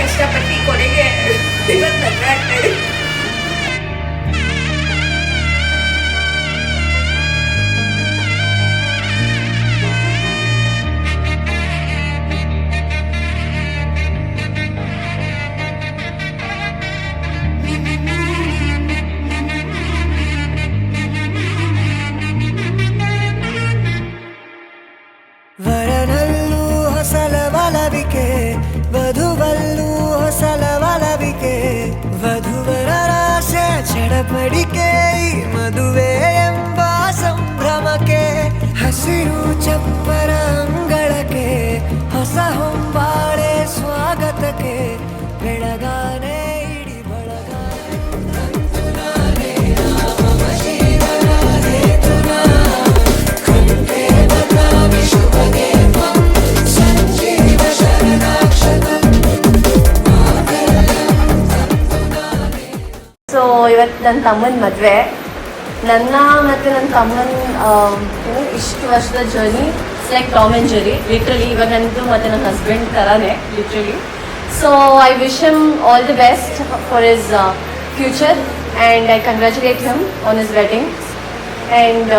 ಕಷ್ಟಪಟ್ಟು ಕೊನೆಗೆ ಇವತ್ತು ಮದುವೆ ಆಗ್ತಾ ಇದೆ. ವರನಲ್ಲೂ ಹೊಸಲ ಒಲವಿಕೆ, ವಧುವಲ್ಲೂ ಹೊಸಲ ಒಲವಿಕೆ, ವಧುವರರಾಸೆ ಚಡಪಡಿಕೆ, ಈ ಮದುವೆ ಎಂಬ ಸಂಭ್ರಮಕ್ಕೆ, ಹಸಿರು ಚಪ್ಪರ ಅಂಗಳಕ್ಕೆ, ಹೊಸ ಹೊಂಬಾಳೆ ಸ್ವಾಗತಕ್ಕೆ, ಬೆಳಗಾನೆ ಇಡಿ ಬಳಗಾನೆ ಸೊ ಇವತ್ತು ನನ್ನ ತಮ್ಮನ ಮದುವೆ. ನನ್ನ ಮತ್ತು ನನ್ನ ತಮ್ಮನ ಇಷ್ಟು ವರ್ಷದ journey it's like Tom and Jerry literally. ಇವಾಗ ನಂದು ಮತ್ತು ನನ್ನ ಹಸ್ಬೆಂಡ್ ಥರನೇ literally. So I wish him all the best for his future and I congratulate him on his wedding. And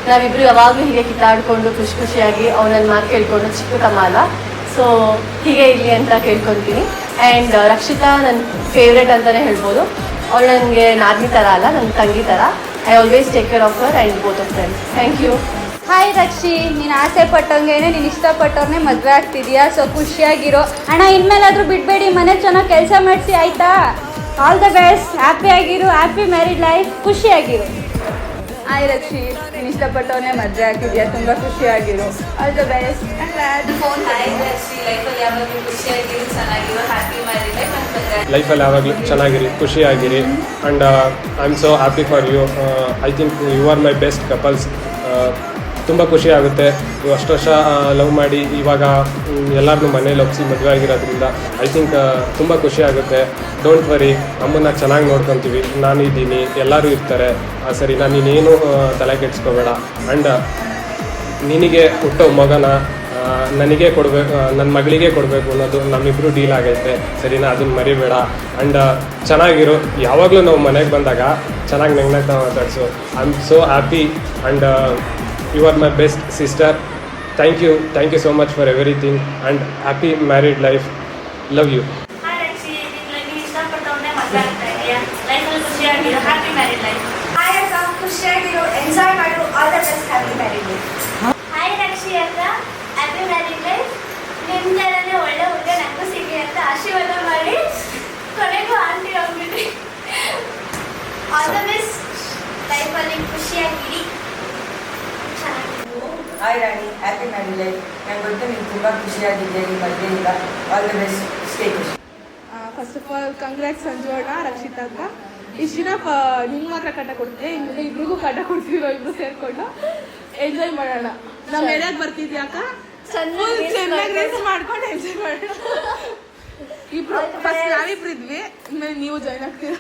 ನಾವಿಬ್ಬರು ಯಾವಾಗಲೂ ಹೀಗೆ ಕಿತ್ತಾಡಿಕೊಂಡು ಖುಷಿಯಾಗಿ ಅವನನ್ನು ಮಾತು ಕೇಳ್ಕೊಂಡು ಚಿಕ್ಕ ತಮ್ಮ ಅಲ್ಲ, ಸೊ ಹೀಗೆ ಇರಲಿ ಅಂತ ಕೇಳ್ಕೊತೀನಿ. ಆ್ಯಂಡ್ ರಕ್ಷಿತಾ ನನ್ನ ಫೇವ್ರೆಟ್ ಅಂತಲೇ ಹೇಳ್ಬೋದು. ಅವಳು ನನಗೆ ನಾದಿನಿ ಥರ ಅಲ್ಲ, ನನ್ನ ತಂಗಿ ಥರ. I always take care of her and both of them. Thank you. Hi Rakshi, ನೀನು ಆಸೆ ಪಟ್ಟಂಗೇನೆ ನೀನು ಇಷ್ಟಪಟ್ಟವ್ರನ್ನೇ ಮದುವೆ ಆಗ್ತಿದ್ಯಾ. ಸೊ ಖುಷಿಯಾಗಿರೋ ಅಣ್ಣ. ಇನ್ಮೇಲಾದರೂ ಬಿಡಬೇಡಿ, ಮನೆ ಚೆನ್ನಾಗಿ ಕೆಲಸ ಮಾಡಿಸಿ ಆಯಿತಾ. ಆಲ್ ದ ಬೆಸ್ಟ್, ಹ್ಯಾಪಿ ಆಗಿರು, ಹ್ಯಾಪಿ ಮ್ಯಾರಿಡ್ ಲೈಫ್, ಖುಷಿಯಾಗಿರು. ಹಾಯ್ ರಕ್ಷಿ, ನೀನು ಇಷ್ಟಪಟ್ಟವನ್ನೇ ಮದುವೆ ಆಗ್ತಿದ್ಯಾ, ತುಂಬ ಖುಷಿಯಾಗಿರು. All the best. ಲೈಫಲ್ಲಿ ಯಾವಾಗಲೂ ಚೆನ್ನಾಗಿರಿ, ಖುಷಿಯಾಗಿರಿ. And I am so happy for you. I think you are my best couples. ತುಂಬ ಖುಷಿ ಆಗುತ್ತೆ. ನೀವು ಅಷ್ಟು ವರ್ಷ ಲವ್ ಮಾಡಿ ಇವಾಗ ಎಲ್ಲರನ್ನೂ ಮನೇಲಿ ಒಪ್ಪಿಸಿ ಮದುವೆ ಆಗಿರೋದ್ರಿಂದ ಐ ಥಿಂಕ್ ತುಂಬ ಖುಷಿ ಆಗುತ್ತೆ. ಡೋಂಟ್ ವರಿ, ಅಮ್ಮನ್ನ ಚೆನ್ನಾಗಿ ನೋಡ್ಕೊತೀವಿ. ನಾನಿದ್ದೀನಿ, ಎಲ್ಲರೂ ಇರ್ತಾರೆ. ಸರಿನಾ, ನೀನೇನು ತಲೆ ಕೆಡಿಸ್ಕೋಬೇಡ. ಆ್ಯಂಡ್ ನಿನಗೆ ಹುಟ್ಟೋ ಮಗನ ನನಗೆ ಕೊಡಬೇಕು, ನನ್ನ ಮಗಳಿಗೆ ಕೊಡಬೇಕು ಅನ್ನೋದು ನಮ್ಮಿಬ್ಬರು ಡೀಲ್ ಆಗೈತೆ. ಸರಿನಾ, ಅದನ್ನು ಮರಿಬೇಡ. ಆ್ಯಂಡ್ ಚೆನ್ನಾಗಿರು. ಯಾವಾಗಲೂ ನಾವು ಮನೆಗೆ ಬಂದಾಗ ಚೆನ್ನಾಗಿ ನಗ್ನಗ್ತಾ ಮಾತಾಡಿಸು. I am so happy and you are my best sister. Thank you so much for everything and happy married life. Love you. ಖುಷಿಯಾಗಿರೋ, ಎಂಜಾಯ್ ಮಾಡು, all the best, happy married life. Hi Rakshi ಅಕ್ಕ, ಹ್ಯಾಪಿ ಮ್ಯಾರಿಡ್ ಲೈಫ್. ನಿಮ್ಮ ಥರನೇ ಒಳ್ಳೆ ಹುಡುಗ ನನಗೂ ಸಿಗಲಿ ಅಂತ ಆಶೀರ್ವಾದ ಮಾಡಿ ಕೊನೆಗೂ ಆಂಟಿ ಹೋಗ್ಬಿಟ್ರಿ. ಆಲ್ ದ ಬೆಸ್ಟ್, ಲೈಫಲ್ಲಿ ಖುಷಿಯಾಗಿರಿ. Hi Rani, happy married life. ನಂಗೆ ಗೊತ್ತು ನೀನು ತುಂಬ ಖುಷಿಯಾಗಿದ್ದೆ ನಿಮ್ಮ ಮದುವೆಯಿಂದ. ಆಲ್ ದ ಬೆಸ್ಟ್, ಸ್ಟೇ ಖುಷಿ. First of all congrats Sanjona, Rakshita ಅಂತ. ಇಷ್ಟು ದಿನ ನಿಮ್ಗೆ ಮಾತ್ರ ಕಟ್ಟ ಕೊಡ್ತೀವಿ, ಇನ್ನು ಇಬ್ರಿಗೂ ಕಟ್ಟ ಕೊಡ್ತೀವಿ. ಇಬ್ರು ಸೇರ್ಕೊಂಡು ಎಂಜಾಯ್ ಮಾಡೋಣ. ನಮ್ಮ ಎಲ್ಯಾಗ ಬರ್ತಿದ್ಯಾಕ ಚೆನ್ನಾಗಿ ರೇಸ್ ಮಾಡ್ಕೊಂಡು ಎಂಜಾಯ್ ಮಾಡೋಣ. ಇಬ್ರು ಫಸ್ಟ್ ನಾವಿಬ್ರು ಇದ್ವಿ, ಇನ್ಮೇಲೆ ನೀವು ಜಾಯ್ನ್ ಆಗ್ತೀರಾ.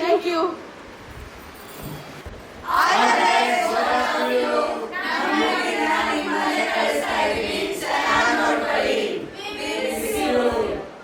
Thank you.